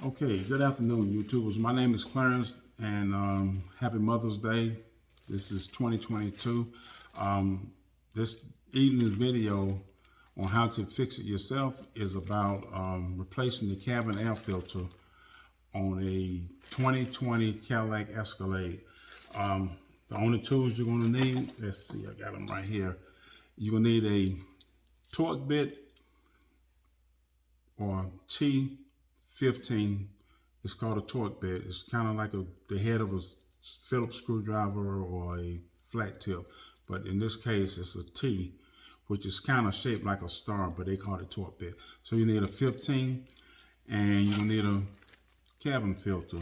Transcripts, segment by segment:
Okay, good afternoon, YouTubers. My name is Clarence, and happy Mother's Day. This is 2022. This evening's video on how to fix it yourself is about replacing the cabin air filter on a 2020 Cadillac Escalade. The only tools you're going to need, let's see, I got them right here. You're going to need a torque bit or T15. It's called a torque bit. It's kind of like the head of a Phillips screwdriver or a flat tip, but in this case it's a T, which is kind of shaped like a star, but they call it torque bit. So you need a 15, and you need a cabin filter.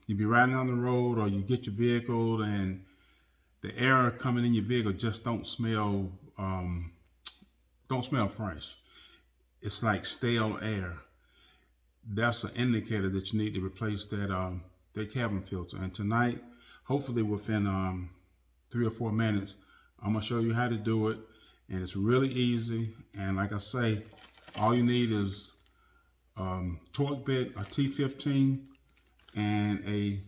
You be riding on the road, or you get your vehicle, and the air coming in your vehicle just don't smell fresh. It's like stale air. That's an indicator that you need to replace that cabin filter. And tonight, hopefully within 3 or 4 minutes, I'm gonna show you how to do it, and it's really easy. And like I say, all you need is torque bit, a T15, and a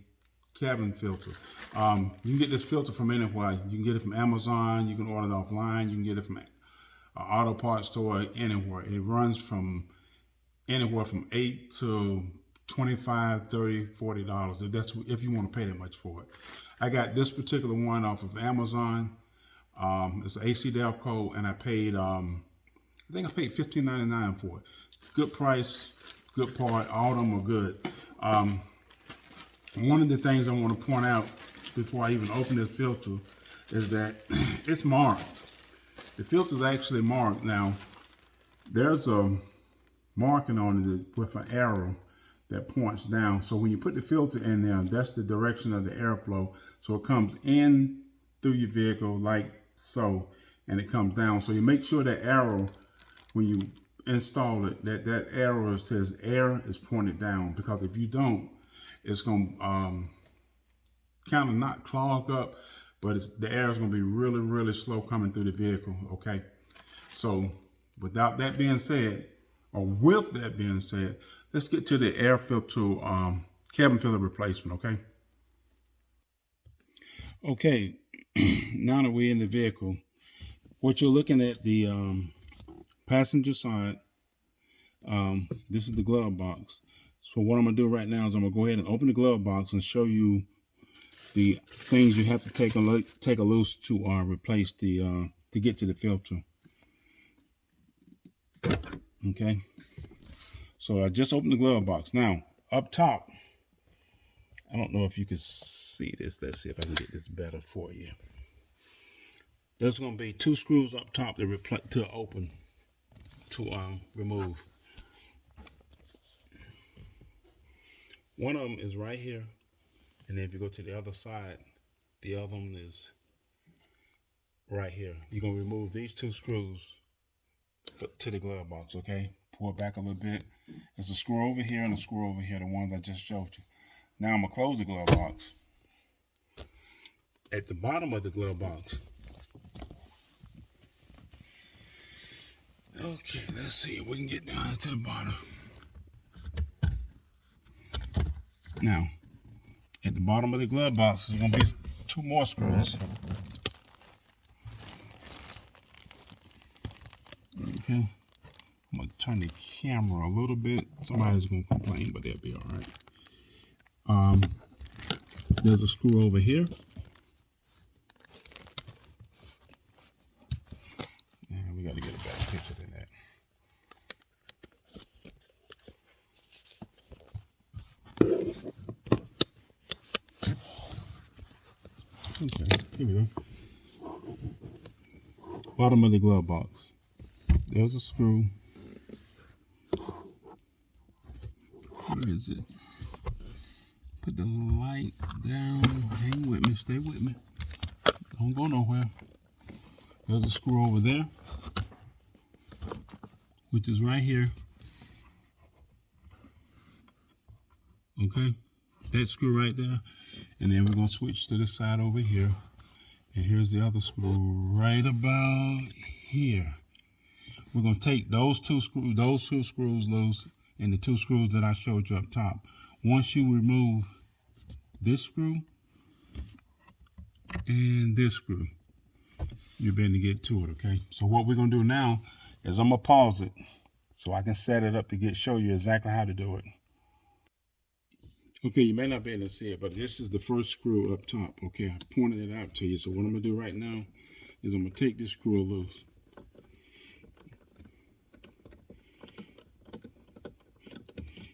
cabin filter. You can get this filter from anywhere. You can get it from Amazon. You can order it offline. You can get it from an auto parts store, anywhere. It runs from anywhere from $8 to $25, $30, $40 if you want to pay that much for it. I got this particular one off of Amazon. It's an AC Delco, and I paid I think I paid $15.99 for it. Good price, good part. All of them are good. One of the things I want to point out before I even open this filter is that it's marked. The filter is actually marked. Now, there's a marking on it with an arrow that points down. So when you put the filter in there, that's the direction of the airflow. So it comes in through your vehicle like so, and it comes down. So you make sure that arrow, when you install it, that arrow says air is pointed down, because if you don't, it's going to kind of not clog up, but the air is going to be really, really slow coming through the vehicle, okay? So without that being said, or with that being said, let's get to the air filter, cabin filter replacement, okay? Okay, now that we're in the vehicle, what you're looking at, the passenger side, this is the glove box. So what I'm gonna do right now is I'm gonna go ahead and open the glove box and show you the things you have to take a loose to replace to get to the filter. Okay, so I just opened the glove box. Now up top, I don't know if you can see this. Let's see if I can get this better for you. There's going to be 2 screws up top to remove. One of them is right here, and then if you go to the other side, the other one is right here. You're going to remove these 2 screws to the glove box, okay? Pull it back a little bit. There's a screw over here and a screw over here, the ones I just showed you. Now I'm going to close the glove box. At the bottom of the glove box, okay, let's see if we can get down to the bottom. Now, at the bottom of the glove box, there's going to be 2 more screws. Okay, I'm going to turn the camera a little bit. Somebody's going to complain, but they'll be all right. There's a screw over here. And we got to get a better picture than that. Okay, here we go. Bottom of the glove box. There's a screw. Where is it? Put the light down. Hang with me. Stay with me. Don't go nowhere. There's a screw over there, which is right here. Okay, that screw right there. And then we're going to switch to this side over here. And here's the other screw right about here. We're going to take those two screws loose and the 2 screws that I showed you up top. Once you remove this screw and this screw, you're beginning to get to it, okay? So what we're gonna do now is I'm gonna pause it so I can set it up to show you exactly how to do it. Okay, you may not be able to see it, but this is the first screw up top, okay? I pointed it out to you. So what I'm gonna do right now is I'm gonna take this screw loose.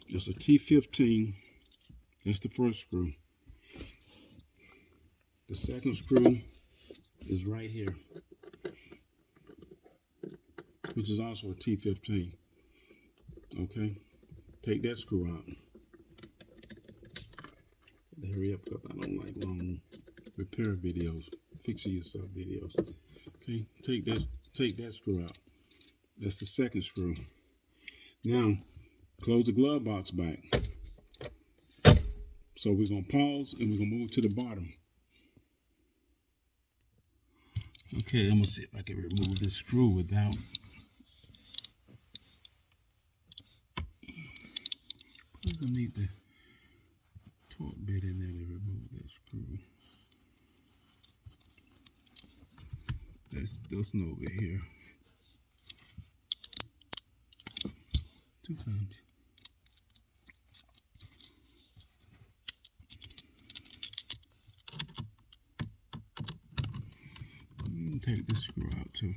Just a T15, that's the first screw. The second screw is right here, which is also a T15, okay? Take that screw out. Hurry up, because I don't like long repair videos, fix it yourself videos. Okay, take that screw out. That's the second screw. Now, close the glove box back. So we're gonna pause and we're gonna move to the bottom. Okay, I'm gonna see if I can remove this screw without. I'm gonna need the torque bit in there to remove that screw. That's this one over here. 2 times. Take this screw out too.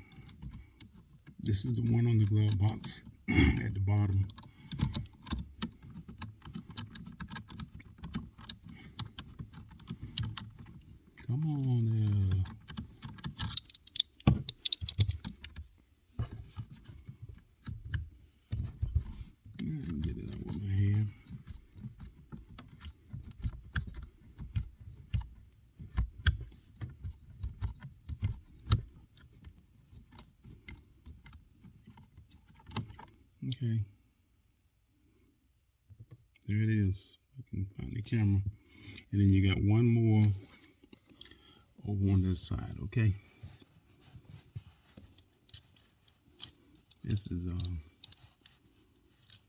This is the one on the glove box at the bottom. Come on there. I can get it out with my hand. Okay. There it is. I can find the camera. And then you got one more over on this side, okay? This is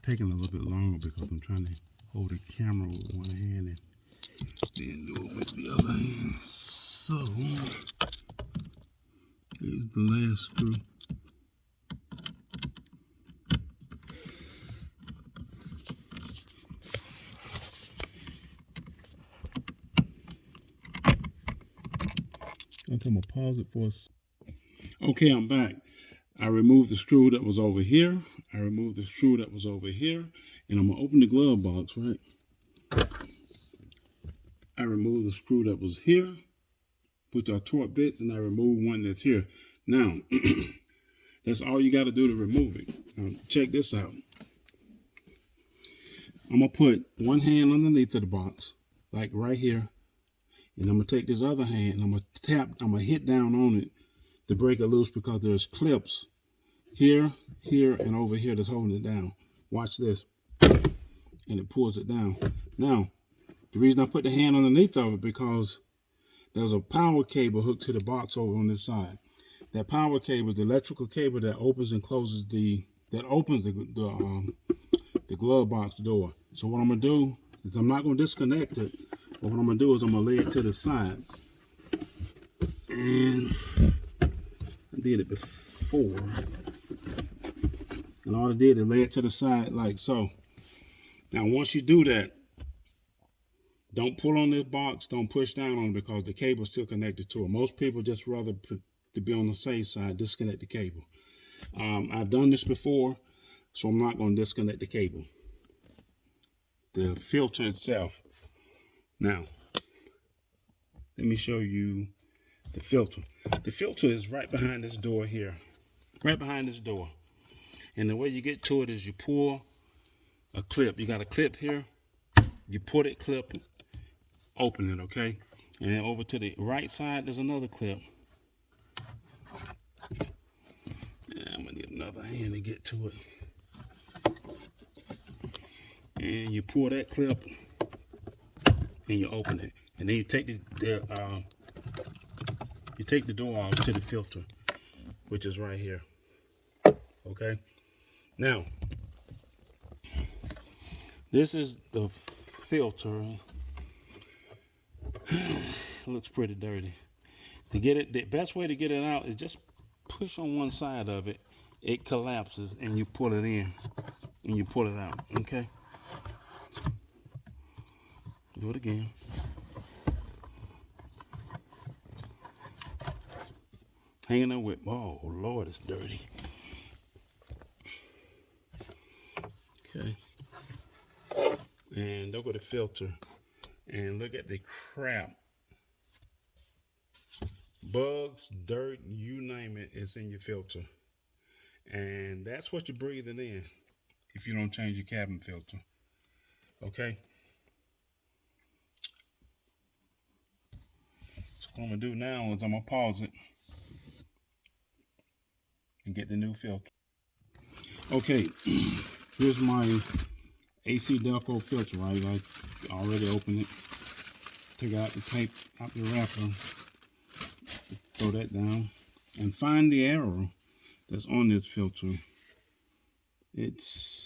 taking a little bit longer because I'm trying to hold the camera with one hand and then do it with the other hand. So, here's the last screw. Okay, I'm gonna pause it for a Okay, I'm back. I removed the screw that was over here. I removed the screw that was over here. And I'm gonna open the glove box, right? I removed the screw that was here, which are torque bits, and I removed one that's here. Now, that's all you gotta do to remove it. Now, check this out. I'm gonna put one hand underneath of the box, like right here. And I'm gonna take this other hand and I'm gonna hit down on it to break it loose because there's clips here, here, and over here that's holding it down. Watch this. And it pulls it down. Now, the reason I put the hand underneath of it because there's a power cable hooked to the box over on this side. That power cable is the electrical cable that opens and closes the glove box door. So what I'm gonna do is I'm not gonna disconnect it, but what I'm gonna do is I'm gonna lay it to the side. And I did it before. And all I did is lay it to the side like so. Now once you do that, don't pull on this box, don't push down on it because the cable's still connected to it. Most people just rather to be on the safe side, disconnect the cable. I've done this before, so I'm not going to disconnect the cable. The filter itself. Now, let me show you the filter. The filter is right behind this door here. Right behind this door. And the way you get to it is you pull a clip. You got a clip here. You pull that clip, open it, okay? And then over to the right side, there's another clip. Yeah, I'm gonna need another hand to get to it. And you pull that clip and you open it. And then you take the door off to the filter, which is right here. Okay? Now, This is the filter. It looks pretty dirty. To get it, the best way to get it out is just push on one side of it. It collapses and you pull it in and you pull it out. Okay. Do it again. Hanging on with, oh Lord, it's dirty. Okay. And look at the filter and look at the crap. Bugs, dirt, you name it, it's in your filter. And that's what you're breathing in if you don't change your cabin filter. Okay? So what I'm gonna do now is I'm gonna pause it and get the new filter. Okay, here's my AC Delco filter, right? I already opened it. Took out the tape out the wrapper. Throw that down. And find the arrow that's on this filter. It's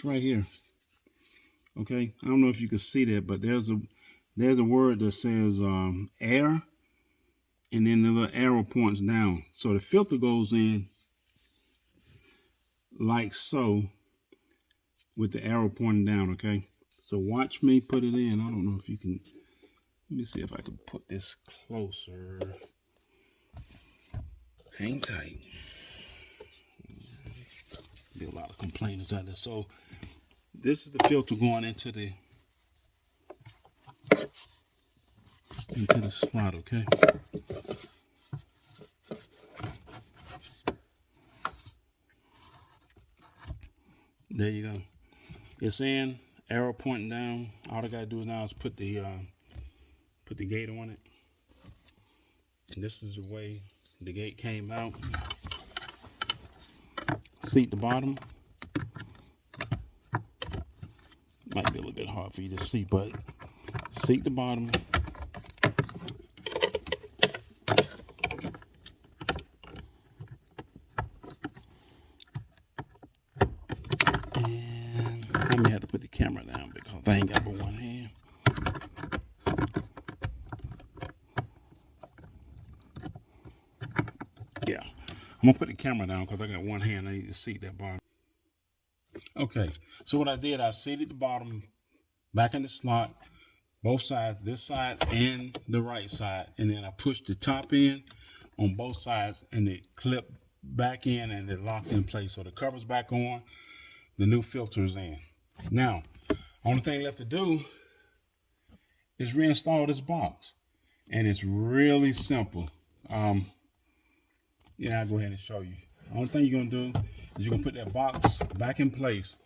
right here. Okay, I don't know if you can see that, but there's a word that says air, and then the little arrow points down. So the filter goes in like so with the arrow pointing down, okay? So watch me put it in. I don't know if you can, let me see if I can put this closer. Hang tight. Be a lot of complainers out there. So this is the filter going into the slot, okay? There you go. It's in, arrow pointing down. All I gotta do now is put the gate on it. And this is the way the gate came out. Seat the bottom. Might be a little bit hard for you to see, but seat the bottom. And I may have to put the camera down because I ain't got but one hand. Yeah, I'm gonna put the camera down because I got one hand. I need to seat that bottom. Okay, so what I did, I seated the bottom back in the slot, both sides, this side and the right side, and then I pushed the top in on both sides, and it clipped back in and it locked in place. So the cover's back on, the new filter's in. Now, only thing left to do is reinstall this box, and it's really simple. Yeah, I'll go ahead and show you. The only thing you're gonna do is you're gonna put that box back in place.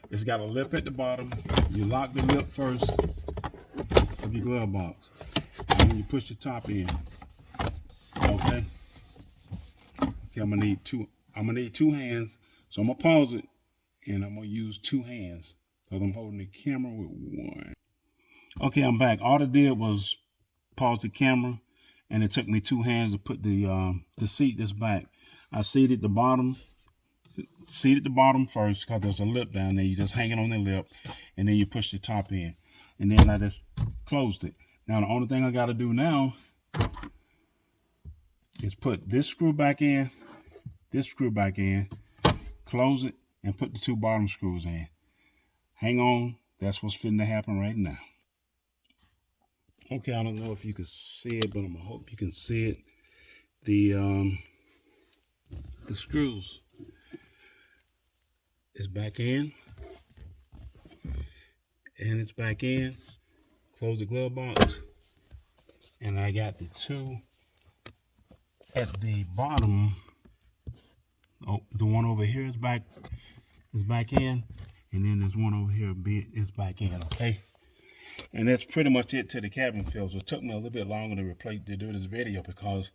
It's got a lip at the bottom. You lock the lip first of your glove box, and then you push the top in. Okay. Okay, I'm gonna need two hands. So I'm gonna pause it, and I'm gonna use two hands because I'm holding the camera with one. Okay, I'm back. All I did was pause the camera, and it took me two hands to put the seat this back. I seated the bottom first because there's a lip down there. You just hang it on the lip, and then you push the top in, and then I just closed it. Now the only thing I got to do now is put this screw back in, close it, and put the two bottom screws in. Hang on, that's what's fitting to happen right now. Okay, I don't know if you can see it, but I'm gonna hope you can see it. The screws is back in, and it's back in. Close the glove box, and I got the two at the bottom. Oh, the one over here is back in, and then there's one over here is back in. Okay. And that's pretty much it to the cabin filter. It took me a little bit longer to do this video because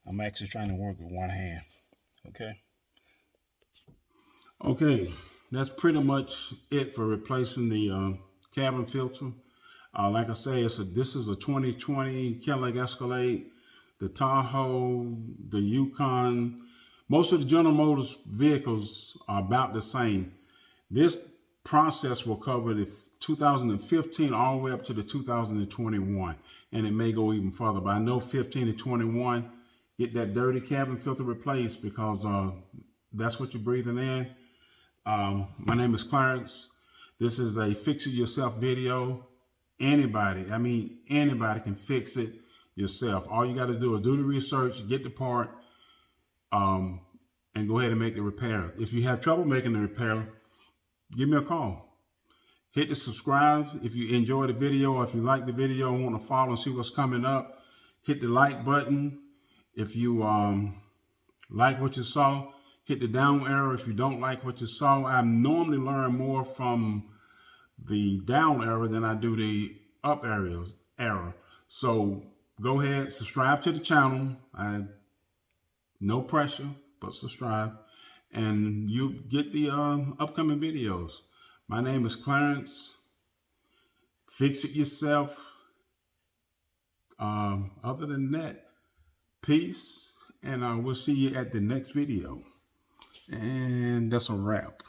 I'm actually trying to work with one hand. Okay, that's pretty much it for replacing the cabin filter. Like I say, this is a 2020 Cadillac Escalade, the Tahoe, the Yukon, Most of the General Motors vehicles are about the same. This process will cover the 2015 all the way up to the 2021, and it may go even further. But I know 15 to 21, get that dirty cabin filter replaced, because that's what you're breathing in. My name is Clarence. This is a fix it yourself video. Anybody can fix it yourself. All you got to do is do the research, get the part, and go ahead and make the repair. If you have trouble making the repair, give me a call. Hit the subscribe if you enjoy the video, or if you like the video and want to follow and see what's coming up. Hit the like button if you like what you saw. Hit the down arrow if you don't like what you saw. I normally learn more from the down arrow than I do the up arrow. So go ahead, subscribe to the channel. No pressure, but subscribe, and you get the upcoming videos. My name is Clarence. Fix it yourself. Other than that, peace, and we'll see you at the next video. And that's a wrap.